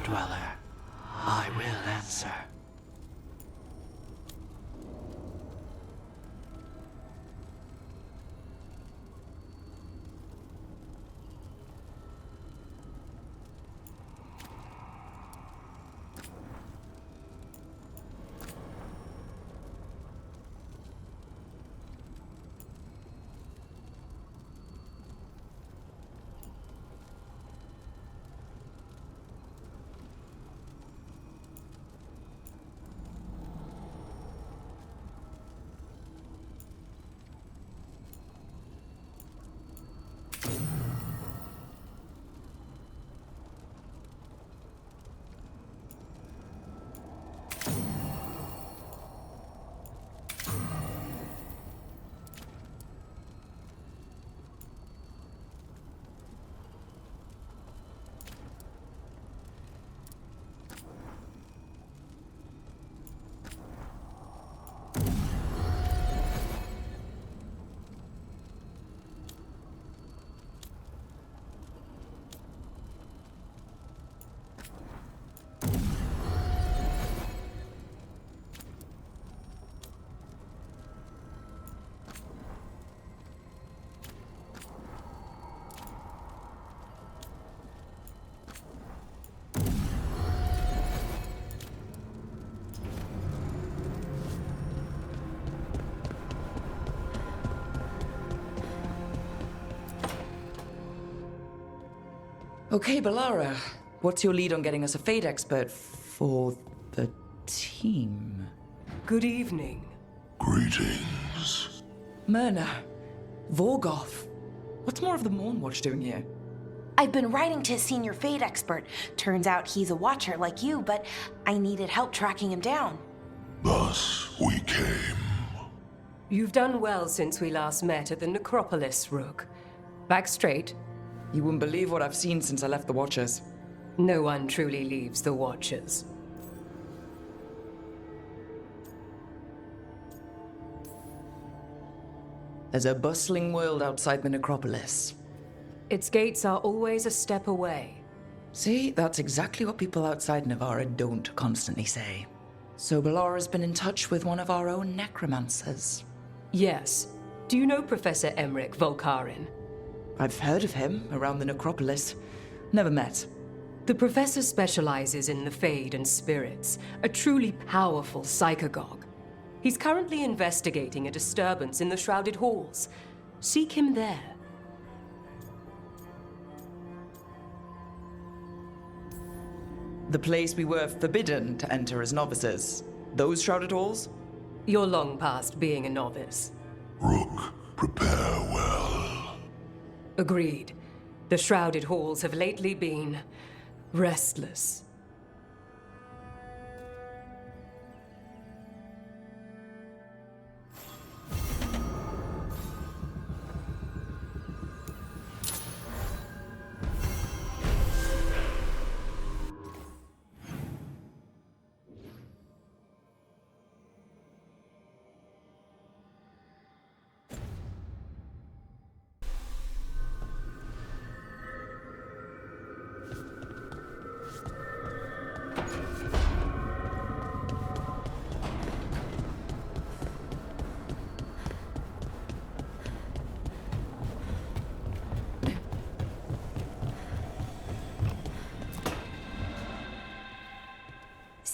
dweller, I will answer. Okay, Balara, what's your lead on getting us a fate expert for the team? Good evening. Greetings. Myrna, Vorgoth, what's more of the Mornwatch doing here? I've been writing to a senior fate expert. Turns out he's a watcher like you, but I needed help tracking him down. Thus we came. You've done well since we last met at the Necropolis, Rook. Back straight. You wouldn't believe what I've seen since I left the Watchers. No one truly leaves the Watchers. There's a bustling world outside the Necropolis. Its gates are always a step away. See, that's exactly what people outside Navarra don't constantly say. So Balara's been in touch with one of our own necromancers. Yes. Do you know Professor Emmerich Volkarin? I've heard of him around the Necropolis. Never met. The professor specializes in the Fade and spirits, a truly powerful psychagogue. He's currently investigating a disturbance in the Shrouded Halls. Seek him there. The place we were forbidden to enter as novices. Those Shrouded Halls? You're long past being a novice. Rook, prepare well. Agreed. The Shrouded Halls have lately been restless.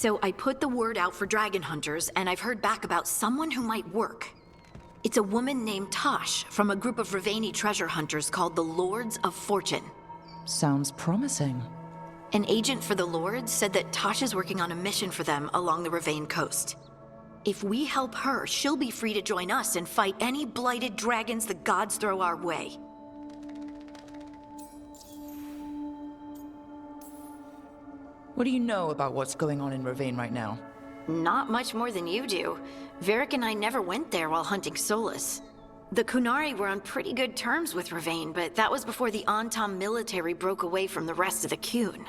So I put the word out for dragon hunters, and I've heard back about someone who might work. It's a woman named Tosh from a group of Ravani treasure hunters called the Lords of Fortune. Sounds promising. An agent for the Lords said that Tosh is working on a mission for them along the Ravane coast. If we help her, she'll be free to join us and fight any blighted dragons the gods throw our way. What do you know about what's going on in Ravane right now? Not much more than you do. Varric and I never went there while hunting Solus. The Kunari were on pretty good terms with Ravane, but that was before the Antam military broke away from the rest of the Kun.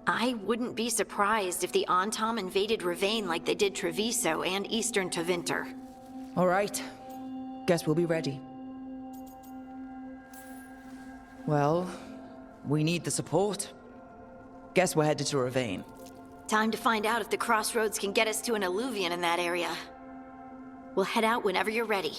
I wouldn't be surprised if the Antam invaded Ravane like they did Treviso and Eastern Tevinter. All right. Guess we'll be ready. Well, we need the support. Guess we're headed to Ravane. Time to find out if the crossroads can get us to an alluvion in that area. We'll head out whenever you're ready.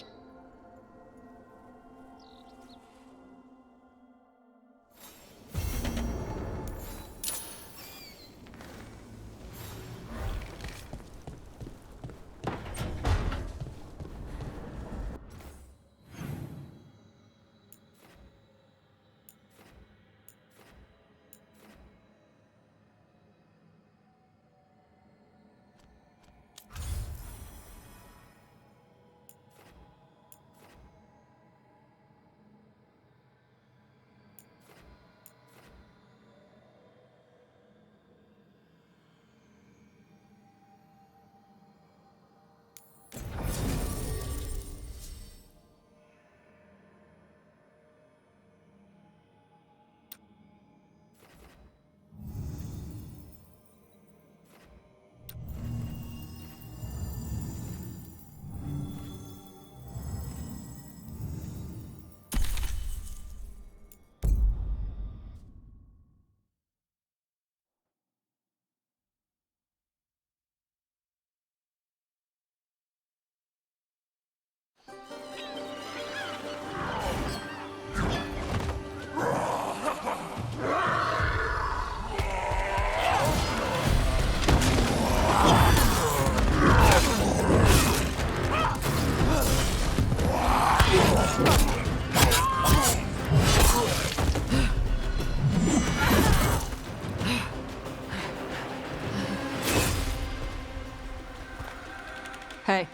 Hey.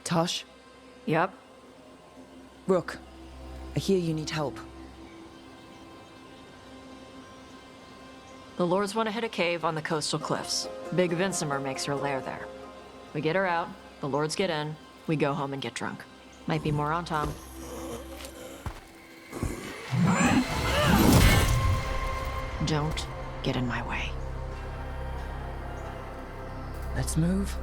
Tosh? Yep. Rook, I hear you need help. The lords want to hit a cave on the coastal cliffs. Big Vinsimer makes her lair there. We get her out, the lords get in, we go home and get drunk. Might be more on Tom. Don't get in my way. Let's move.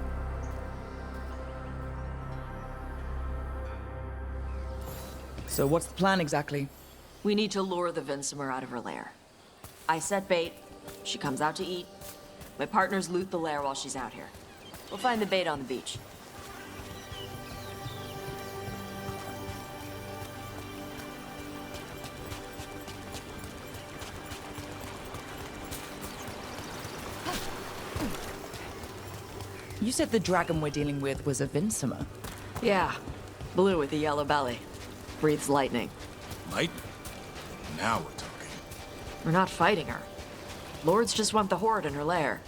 So what's the plan exactly? We need to lure the Vinsimer out of her lair. I set bait, she comes out to eat. My partners loot the lair while she's out here. We'll find the bait on the beach. You said the dragon we're dealing with was a Vinsimer. Yeah, blue with a yellow belly. Breathes lightning. Lightning? Now we're talking. We're not fighting her. Lords just want the horde in her lair.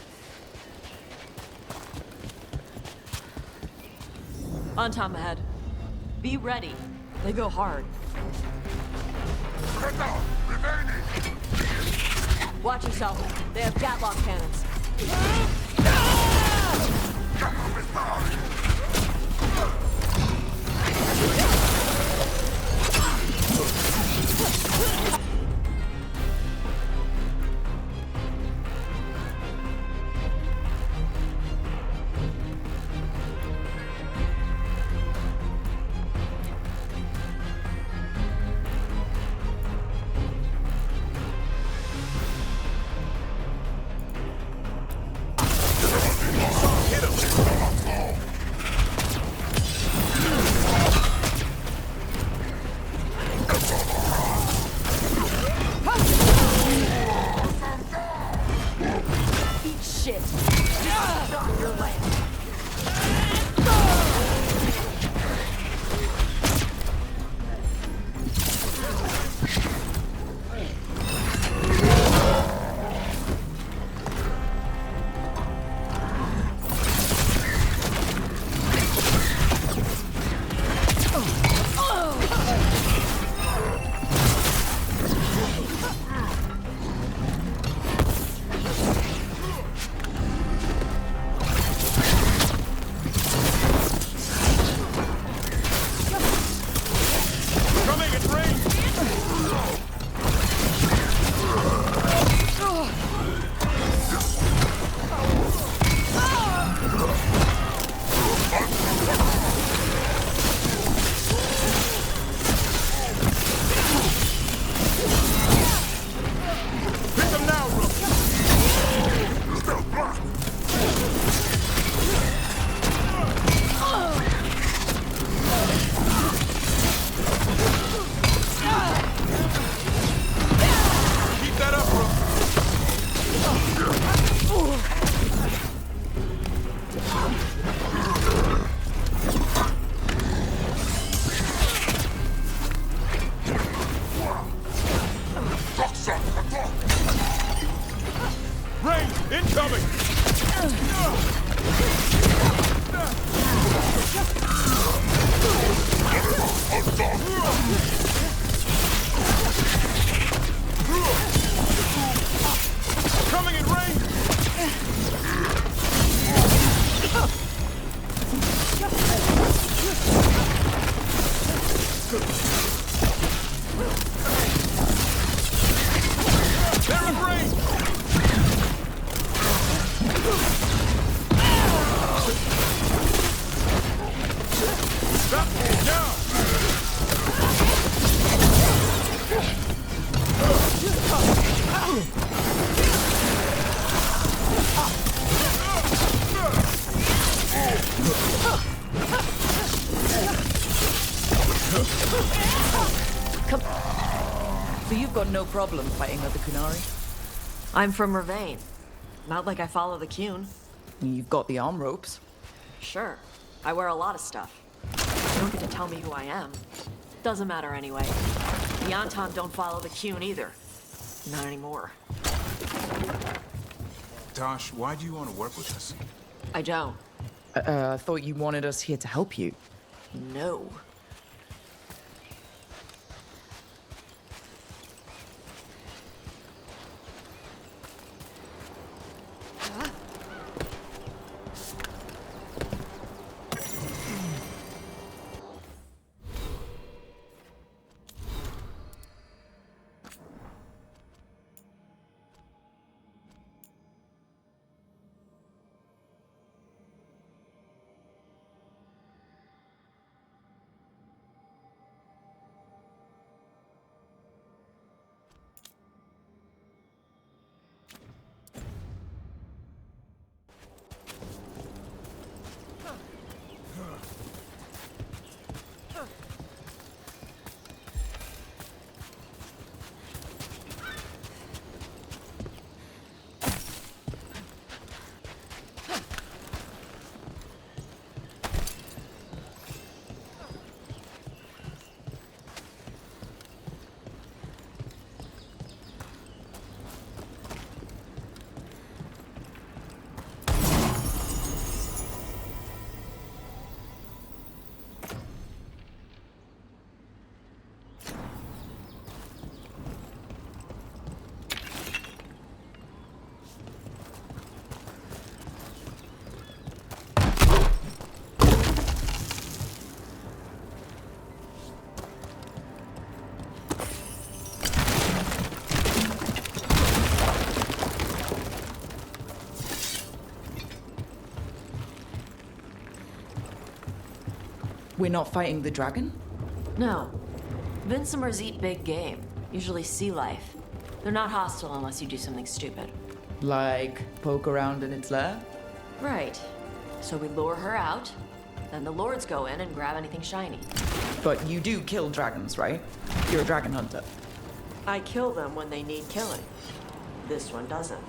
On Tom ahead. Be ready. They go hard. Watch yourself. They have gatlock cannons. Coming in range! They're in range! Stop! Down! Come. So you've got no problem fighting other Kunari? I'm from Ravane. Not like I follow the Qun. You've got the arm ropes. Sure, I wear a lot of stuff. You don't get to tell me who I am. Doesn't matter anyway. The Anton don't follow the Qun either. Not anymore. Tosh, why do you want to work with us? I don't. I thought you wanted us here to help you. No. We're not fighting the dragon? No. Vincimers eat big game, usually sea life. They're not hostile unless you do something stupid. Like poke around in its lair? Right. So we lure her out, then the lords go in and grab anything shiny. But you do kill dragons, right? You're a dragon hunter. I kill them when they need killing. This one doesn't.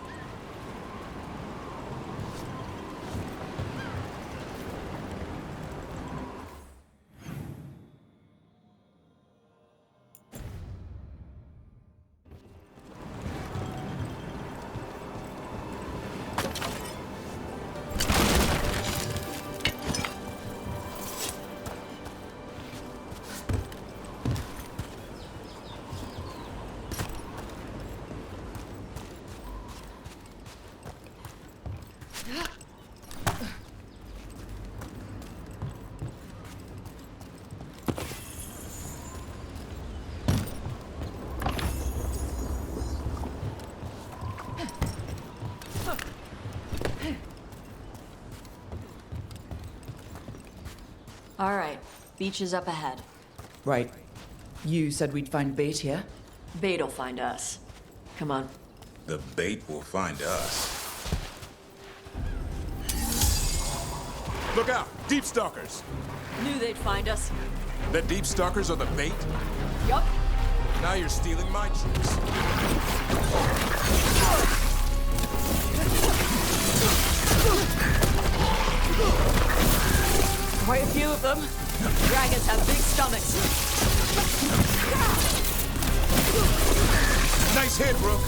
All right, beach is up ahead. Right. You said we'd find bait here? Bait'll find us. Come on. The bait will find us. Look out! Deep stalkers! Knew they'd find us. The deep stalkers are the bait? Yup. Now you're stealing my tricks. Quite a few of them. Dragons have big stomachs. Nice hit, Rook.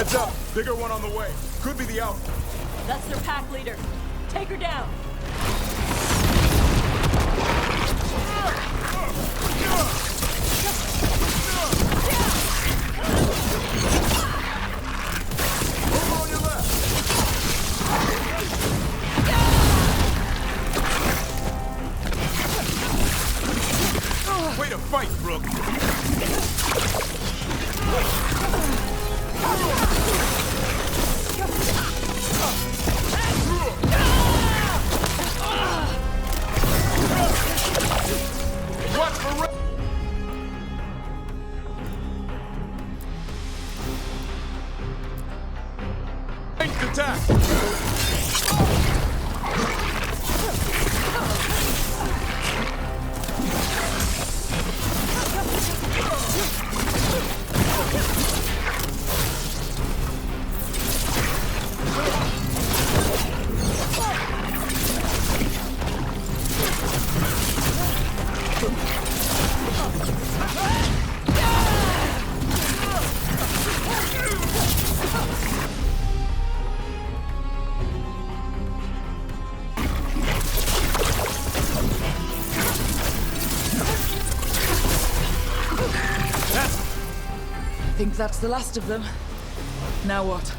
Heads up, bigger one on the way. Could be the Alpha. That's their pack leader. Take her down. Over on your left. Way to fight, Brooke. Watch for ranged attack. I think that's the last of them. Now what?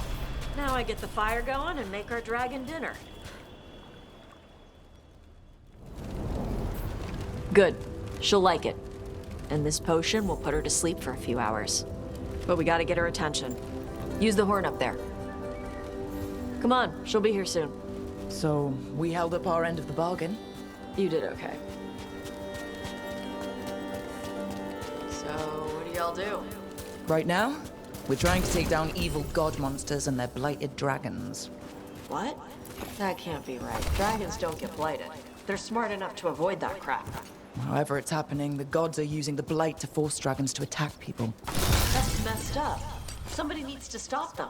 Now I get the fire going and make our dragon dinner. Good. She'll like it. And this potion will put her to sleep for a few hours. But we gotta get her attention. Use the horn up there. Come on, she'll be here soon. So, we held up our end of the bargain. You did okay. So, what do y'all do? Right now, we're trying to take down evil god monsters and their blighted dragons. What? That can't be right. Dragons don't get blighted. They're smart enough to avoid that crap. However it's happening, the gods are using the blight to force dragons to attack people. That's messed up. Somebody needs to stop them.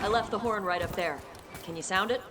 I left the horn right up there. Can you sound it?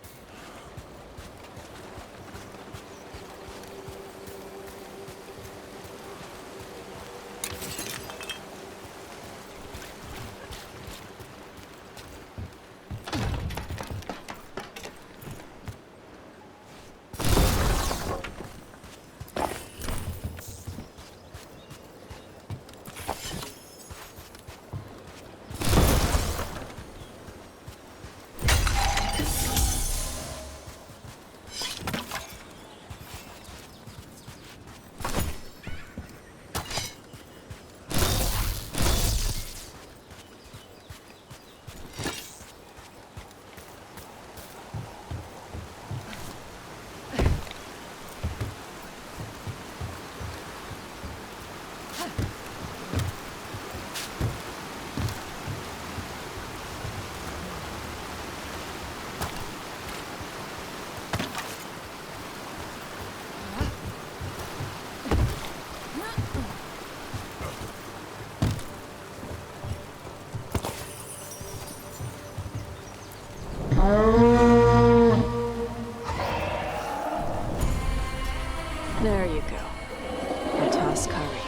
There you go. A toss curry.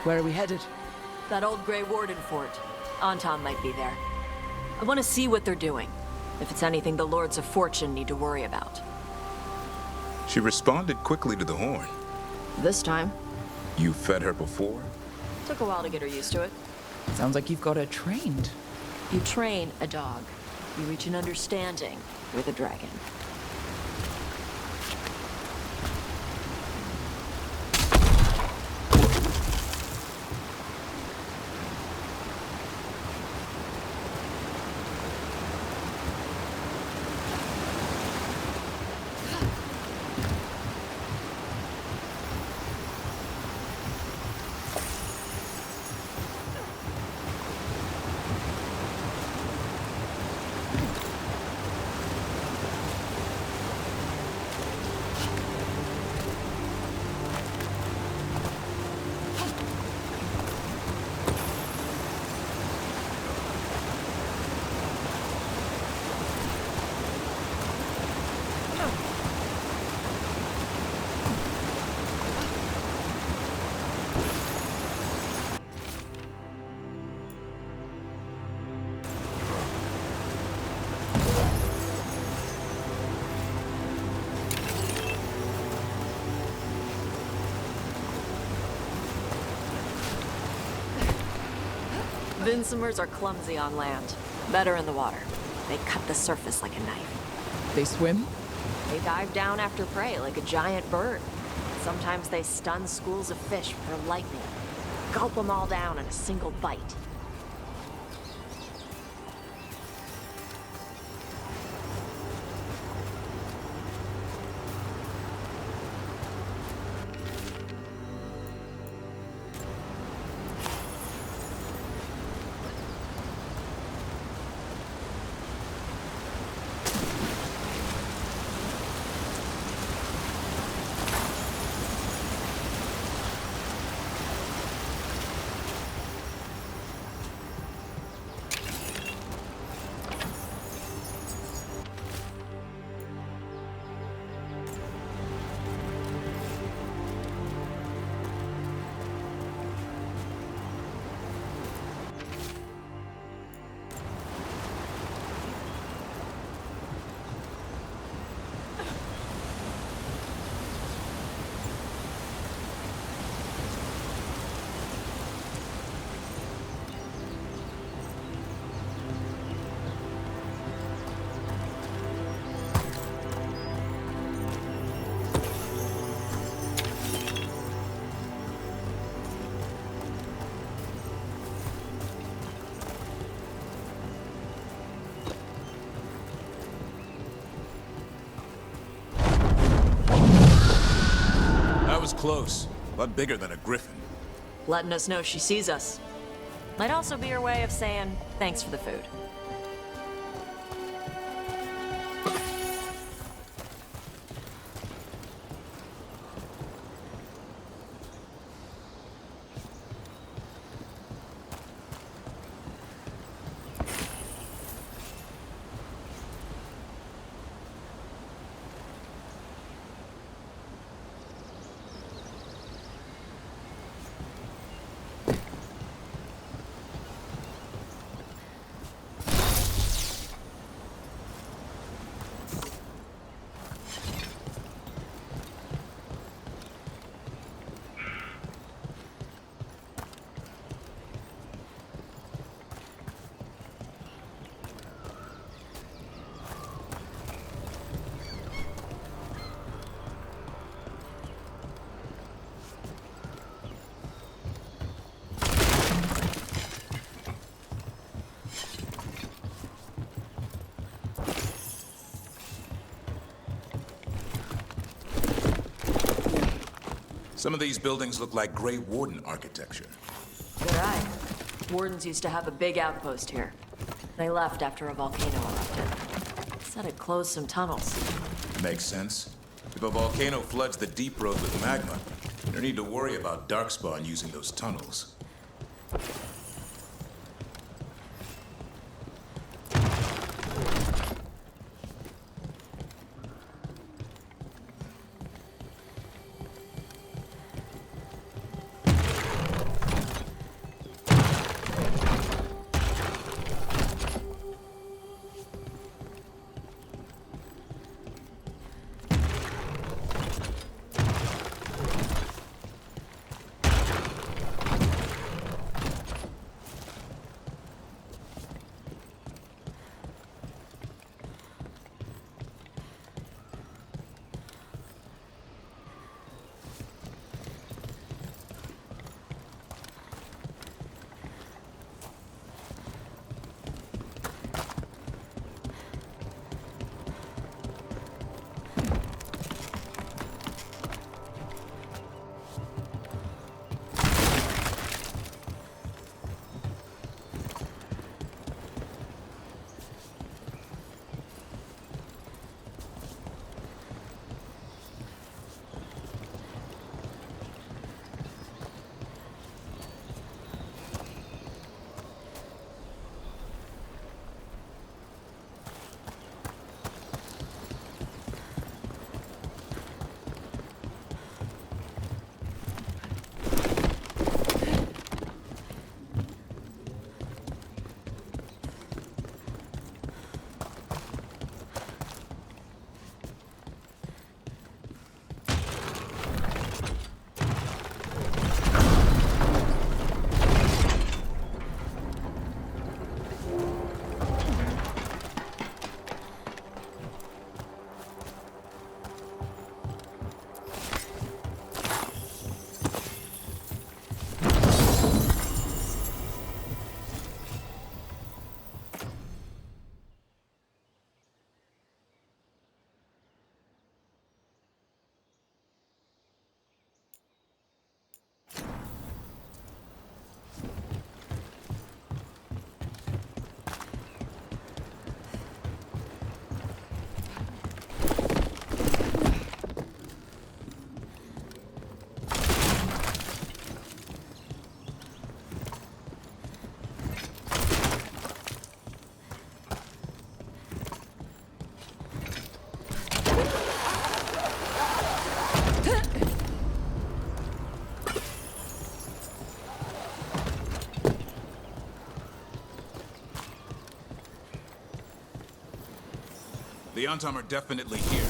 Where are we headed? That old Grey Warden fort. Anton might be there. I want to see what they're doing. If it's anything the Lords of Fortune need to worry about. She responded quickly to the horn. This time, You fed her before? took a while to get her used to it. Sounds like you've got her trained. You train a dog. You reach an understanding with a dragon. Vincimers are clumsy on land, better in the water. They cut the surface like a knife. They swim? They dive down after prey like a giant bird. Sometimes they stun schools of fish with their lightning. Gulp them all down in a single bite. Close. A lot bigger than a griffin. Letting us know she sees us. Might also be her way of saying thanks for the food. Some of these buildings look like Grey Warden architecture. Good eye. Wardens used to have a big outpost here. They left after a volcano erupted. Said it closed some tunnels. Makes sense. If a volcano floods the deep road with magma, you don't need to worry about darkspawn using those tunnels. The Antom are definitely here.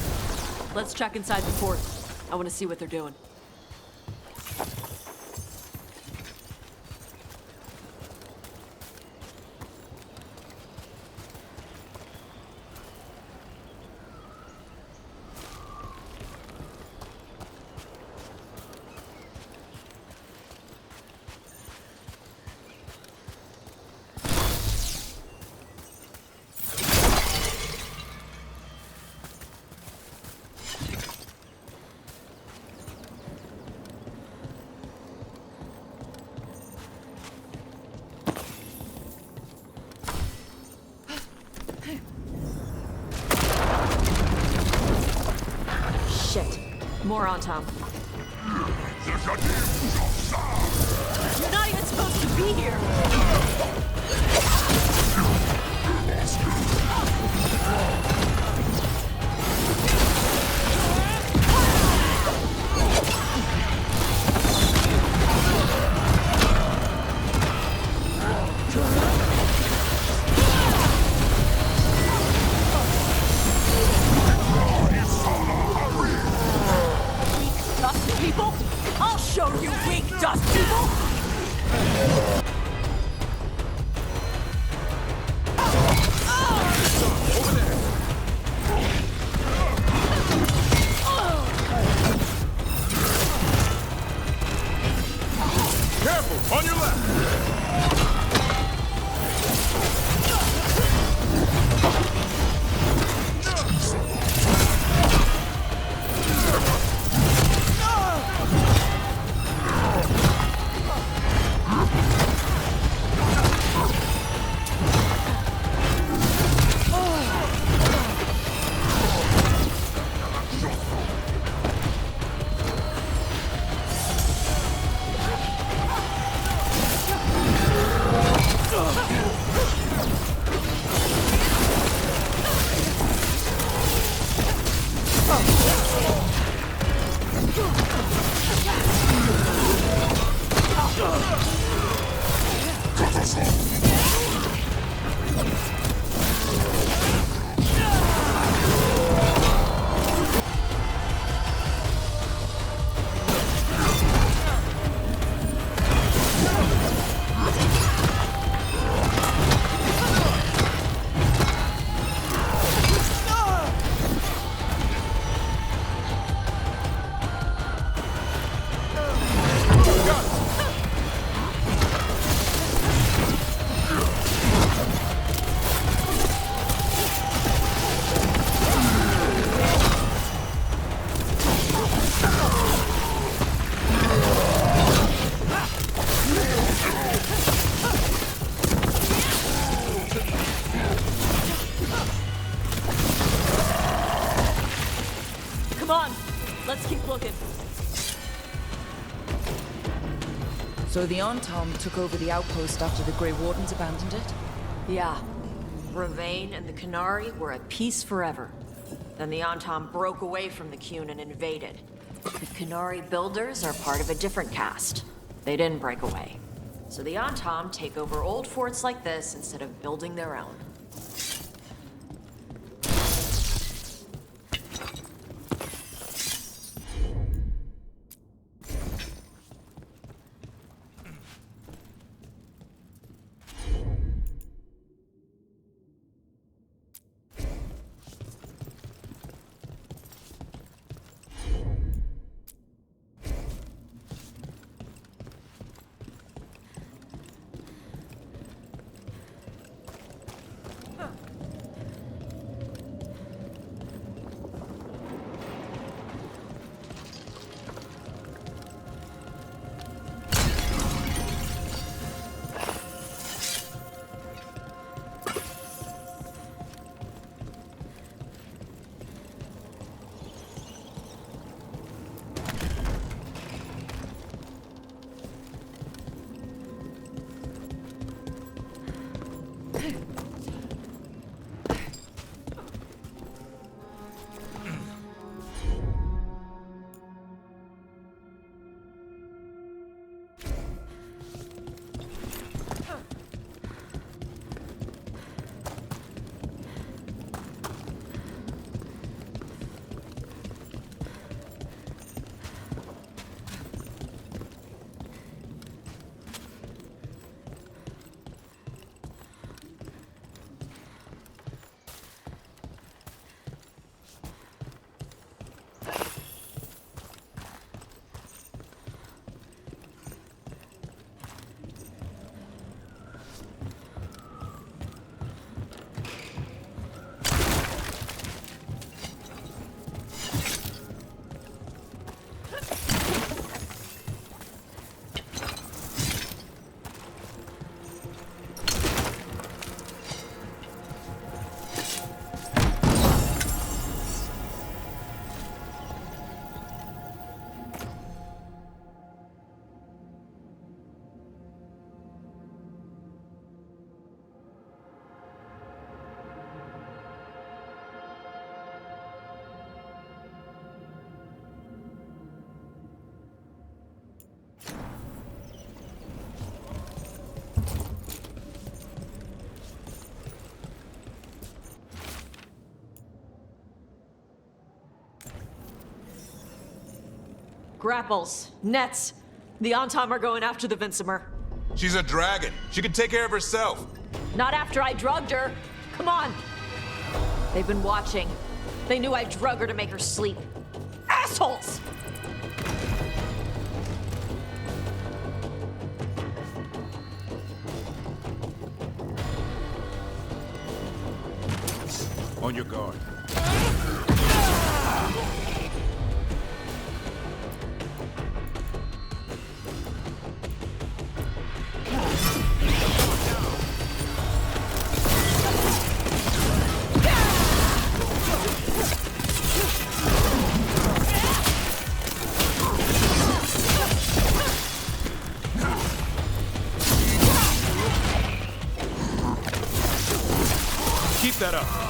Let's check inside the fort. I want to see what they're doing. Shit. More on Tom. You're not even supposed to be here! Dust people? I'll show you weak dust people! Careful! On your left! Come on! Let's keep looking. So the Antom took over the outpost after the Grey Wardens abandoned it? Yeah. Ravane and the Qunari were at peace forever. Then the Antom broke away from the Qun and invaded. The Qunari builders are part of a different caste. They didn't break away. So the Antom take over old forts like this instead of building their own. Grapples, nets. The Antom are going after the Vinsimer. She's a dragon. She can take care of herself. Not after I drugged her. Come on. They've been watching. They knew I drug her to make her sleep. Assholes! On your guard. Keep that up.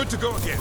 Good to go again.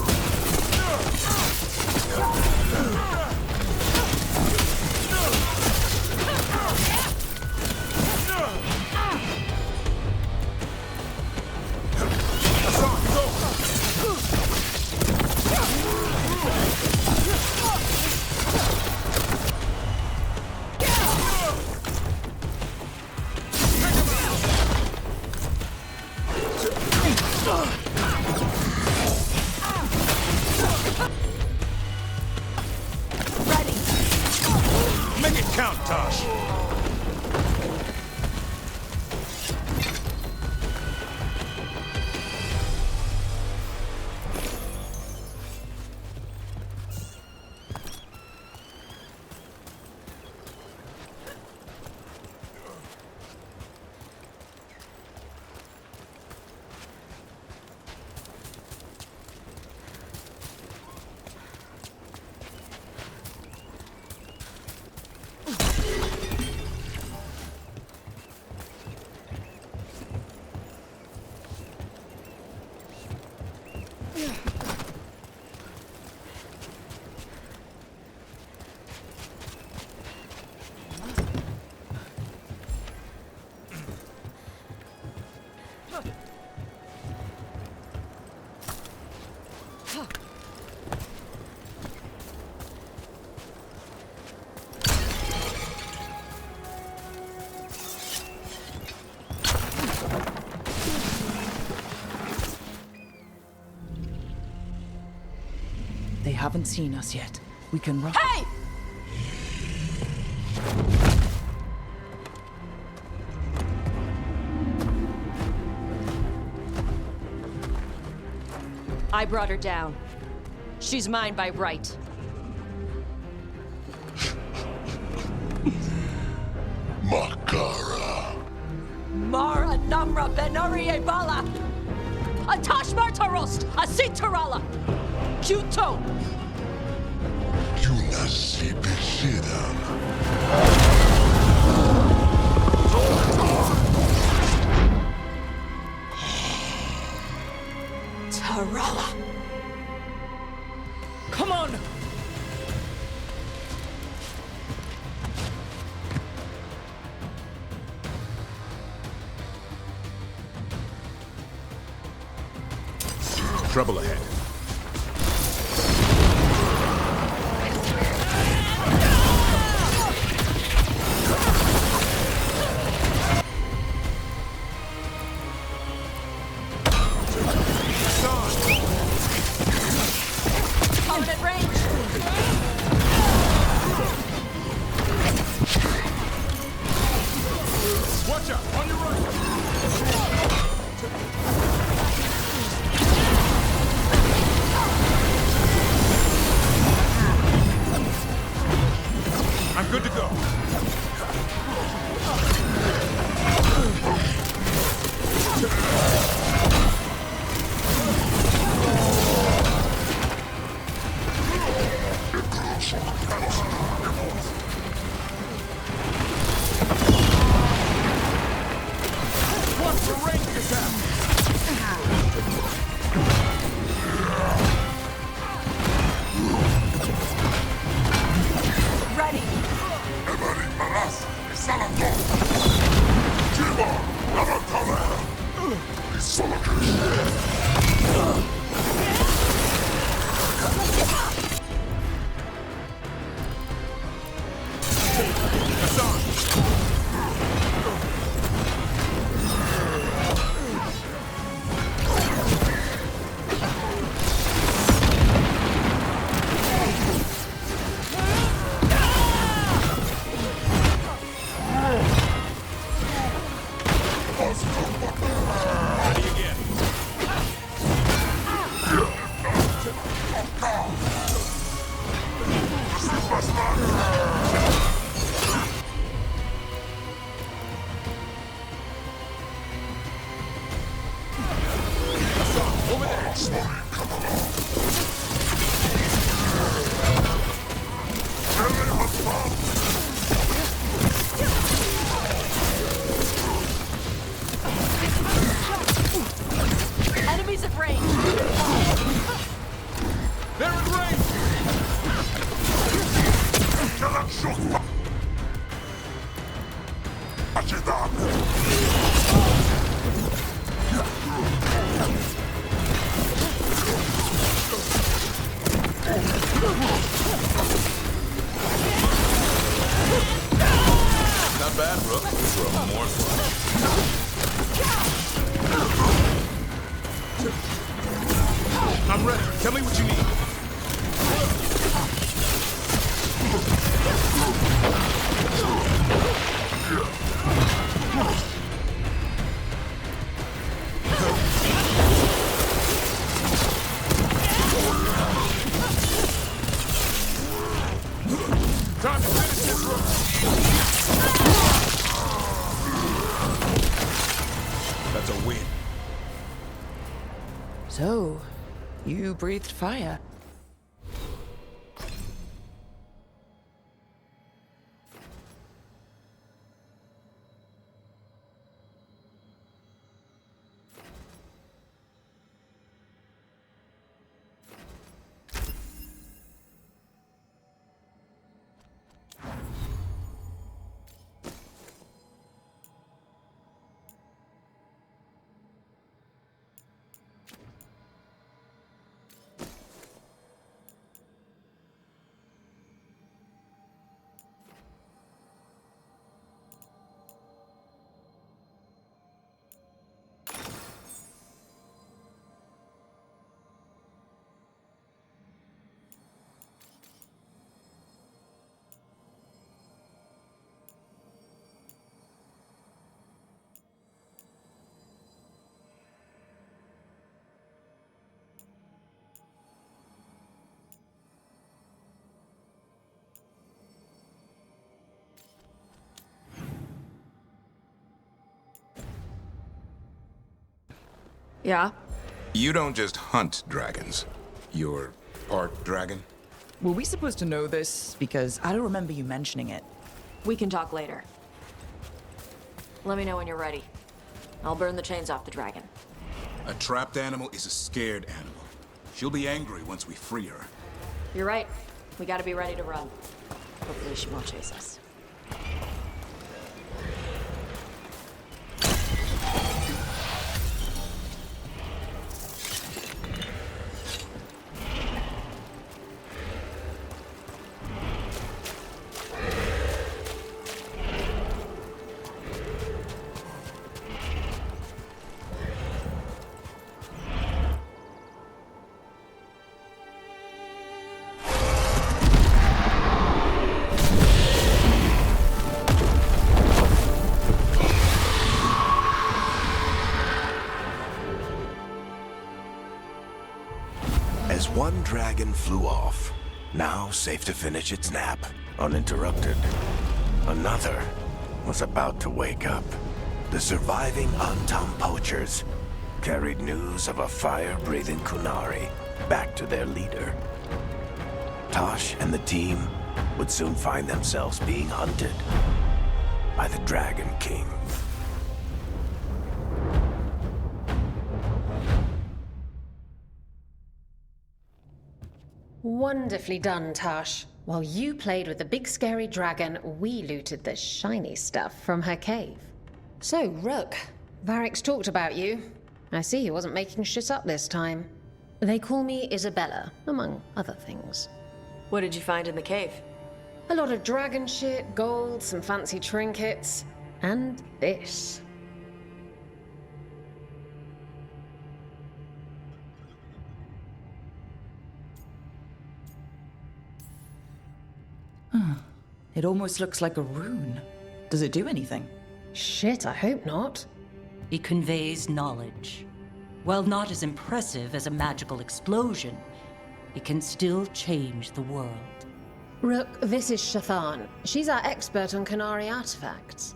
They haven't seen us yet. We can run. Hey! I brought her down. She's mine by right. Makara. Mara Namra Benori Bala! Atash Martarost! Asitarala! Kyuto! Yunasi Bishidam. Tarala! Come on! Trouble ahead. Coming at range! Watch out! On your right! I'm good to go. What's the range attack? Ready! Ready again. Over there. Enemies at range! ready. Tell me what you need. Time to finish this room. That's a win. So, you breathed fire. Yeah? You don't just hunt dragons. You're part dragon? Were we supposed to know this? Because I don't remember you mentioning it. We can talk later. Let me know when you're ready. I'll burn the chains off the dragon. A trapped animal is a scared animal. She'll be angry once we free her. You're right. We gotta be ready to run. Hopefully she won't chase us. As one dragon flew off, now safe to finish its nap, uninterrupted, another was about to wake up. The surviving Antam poachers carried news of a fire-breathing Kunari back to their leader. Tosh and the team would soon find themselves being hunted by the Dragon King. Wonderfully done, Tosh. While you played with the big scary dragon, we looted the shiny stuff from her cave. So, Rook, Varric's talked about you. I see he wasn't making shit up this time. They call me Isabella, among other things. What did you find in the cave? A lot of dragon shit, gold, some fancy trinkets, and this. It almost looks like a rune. Does it do anything? Shit, I hope not. It conveys knowledge. While not as impressive as a magical explosion, it can still change the world. Rook, this is Shathan. She's our expert on Kunari artifacts.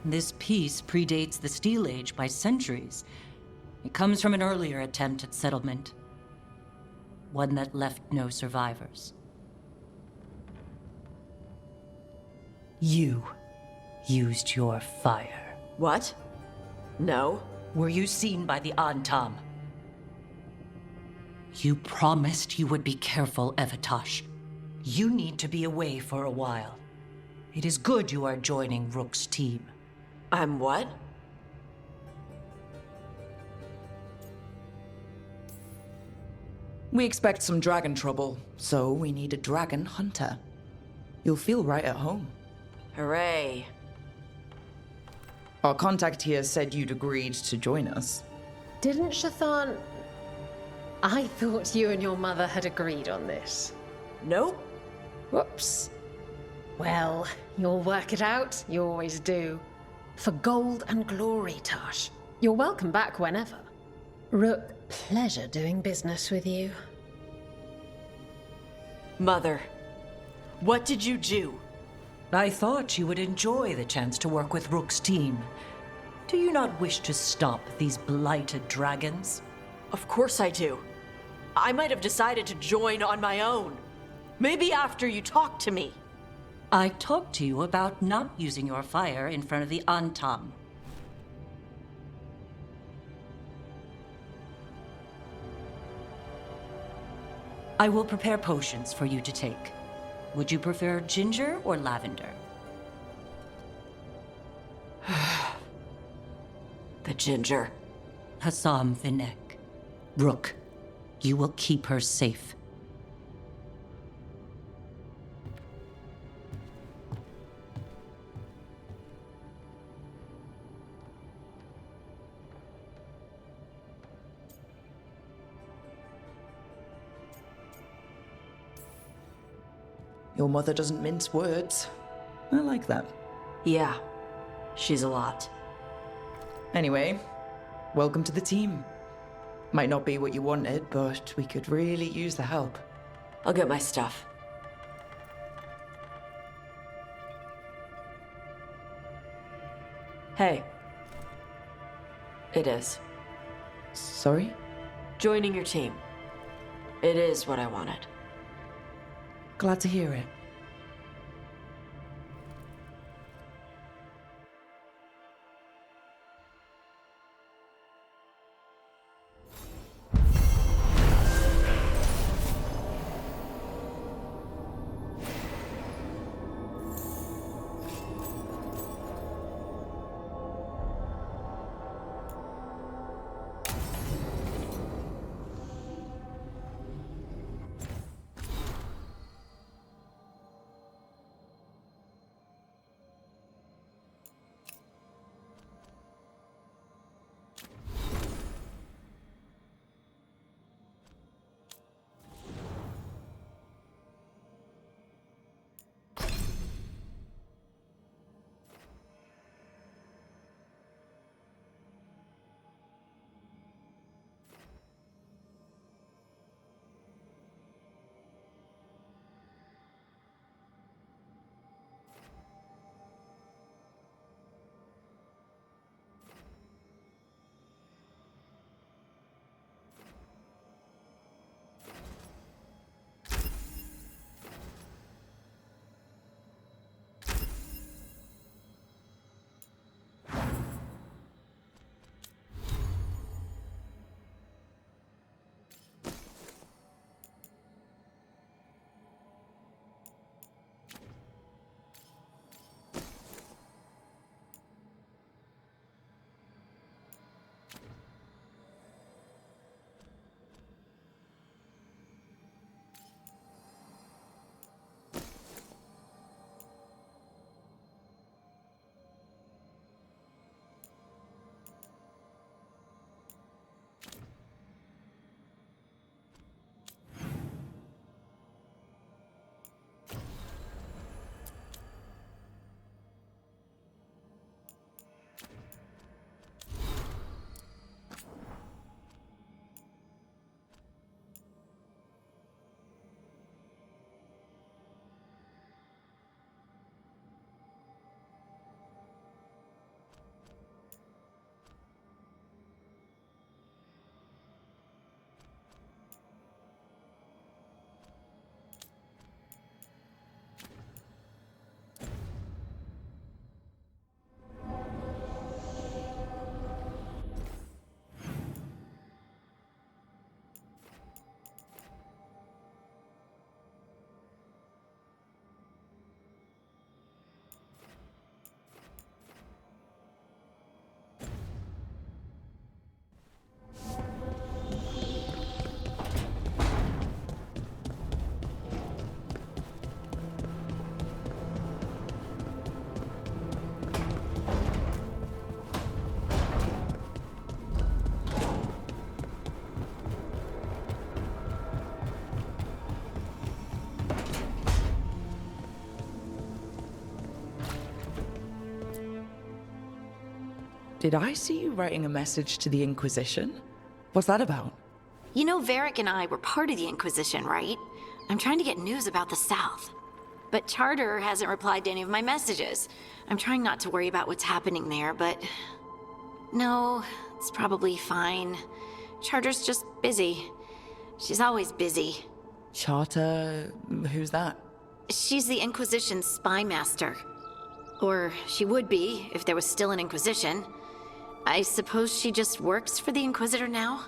This piece predates the Steel Age by centuries. It comes from an earlier attempt at settlement. One that left no survivors. You used your fire. What? No. Were you seen by the Antam? You promised you would be careful, Evatosh. You need to be away for a while. It is good you are joining Rook's team. I'm what? We expect some dragon trouble, so we need a dragon hunter. You'll feel right at home. Hooray. Our contact here said you'd agreed to join us. Didn't Shathan... I thought you and your mother had agreed on this. Nope. Whoops. Well, you'll work it out. You always do. For gold and glory, Tosh. You're welcome back whenever. Rook, pleasure doing business with you. Mother, what did you do? I thought you would enjoy the chance to work with Rook's team. Do you not wish to stop these blighted dragons? Of course I do. I might have decided to join on my own. Maybe after you talked to me. I talked to you about not using your fire in front of the Antam. I will prepare potions for you to take. Would you prefer ginger or lavender? The ginger. Hassam Vinek. Rook, you will keep her safe. Your mother doesn't mince words. I like that. Yeah, she's a lot. Anyway, welcome to the team. Might not be what you wanted, but we could really use the help. I'll get my stuff. Hey. It is. Sorry? Joining your team. It is what I wanted. Glad to hear it. Did I see you writing a message to the Inquisition? What's that about? You know, Varric and I were part of the Inquisition, right? I'm trying to get news about the South. But Charter hasn't replied to any of my messages. I'm trying not to worry about what's happening there, but... No, it's probably fine. Charter's just busy. She's always busy. Charter? Who's that? She's the Inquisition's spy master. Or she would be, if there was still an Inquisition. I suppose she just works for the Inquisitor now?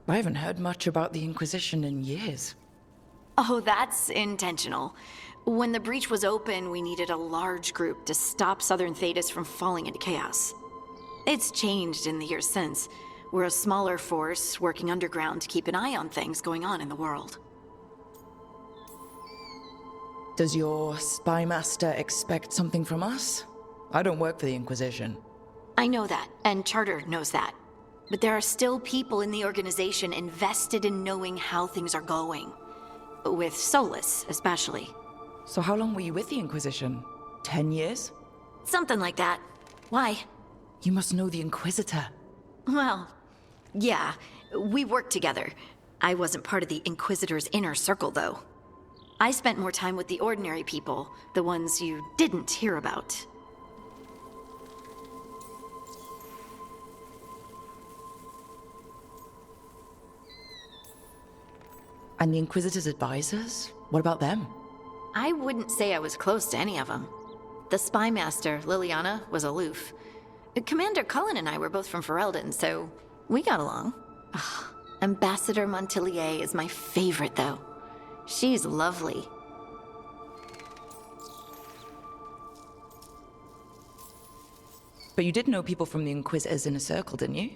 I haven't heard much about the Inquisition in years. Oh, that's intentional. When the breach was open, we needed a large group to stop Southern Tedas from falling into chaos. It's changed in the years since. We're a smaller force working underground to keep an eye on things going on in the world. Does your spy master expect something from us? I don't work for the Inquisition. I know that, and Charter knows that. But there are still people in the organization invested in knowing how things are going. With Solus, especially. So how long were you with the Inquisition? 10 years? Something like that. Why? You must know the Inquisitor. Well, yeah, we worked together. I wasn't part of the Inquisitor's inner circle, though. I spent more time with the ordinary people, the ones you didn't hear about. And the Inquisitor's advisors? What about them? I wouldn't say I was close to any of them. The spy master, Liliana, was aloof. Commander Cullen and I were both from Ferelden, so we got along. Ugh, Ambassador Montillier is my favorite, though. She's lovely. But you did know people from the Inquisitor's inner circle, didn't you?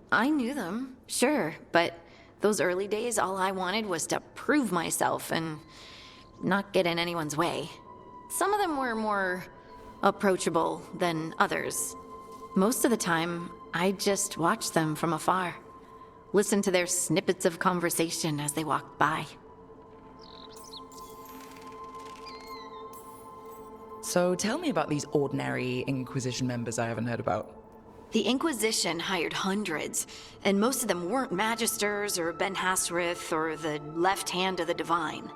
I knew them, sure, but those early days, all I wanted was to prove myself and not get in anyone's way. Some of them were more approachable than others. Most of the time, I just watched them from afar. Listened to their snippets of conversation as they walked by. So tell me about these ordinary Inquisition members I haven't heard about. The Inquisition hired hundreds, and most of them weren't Magisters or Ben Hasrith or the left hand of the Divine.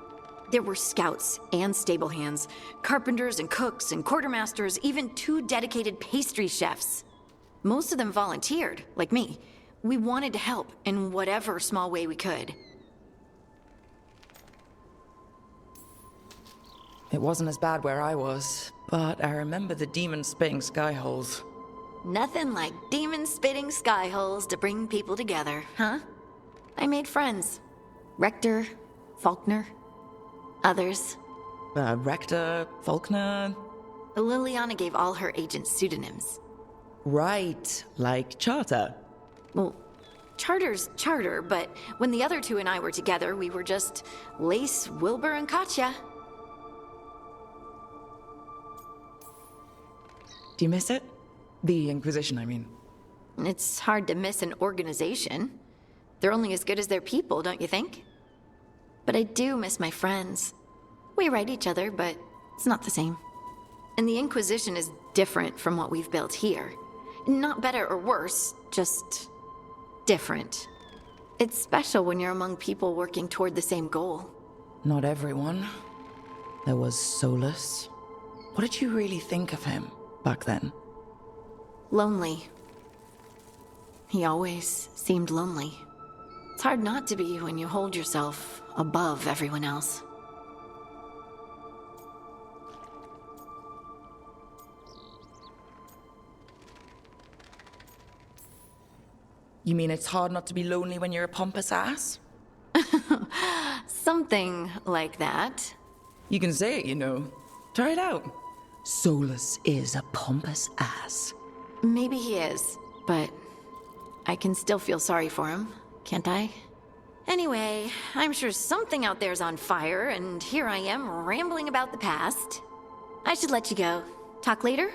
There were scouts and stable hands, carpenters and cooks and quartermasters, even 2 dedicated pastry chefs. Most of them volunteered, like me. We wanted to help in whatever small way we could. It wasn't as bad where I was, but I remember the demon spitting sky holes. Nothing like demon-spitting sky holes to bring people together, huh? I made friends. Rector, Faulkner, others. Rector, Faulkner... Liliana gave all her agents pseudonyms. Right, like Charter. Well, Charter's Charter, but when the other 2 and I were together, we were just Lace, Wilbur, and Katya. Do you miss it? The Inquisition, I mean. It's hard to miss an organization. They're only as good as their people, don't you think? But I do miss my friends. We write each other, but it's not the same. And the Inquisition is different from what we've built here. Not better or worse, just different. It's special when you're among people working toward the same goal. Not everyone. There was Solus. What did you really think of him back then? Lonely. He always seemed lonely. It's hard not to be when you hold yourself above everyone else. You mean it's hard not to be lonely when you're a pompous ass? Something like that. You can say it, you know. Try it out. Solus is a pompous ass. Maybe he is, but I can still feel sorry for him, can't I? Anyway, I'm sure something out there's on fire, and here I am rambling about the past. I should let you go. Talk later?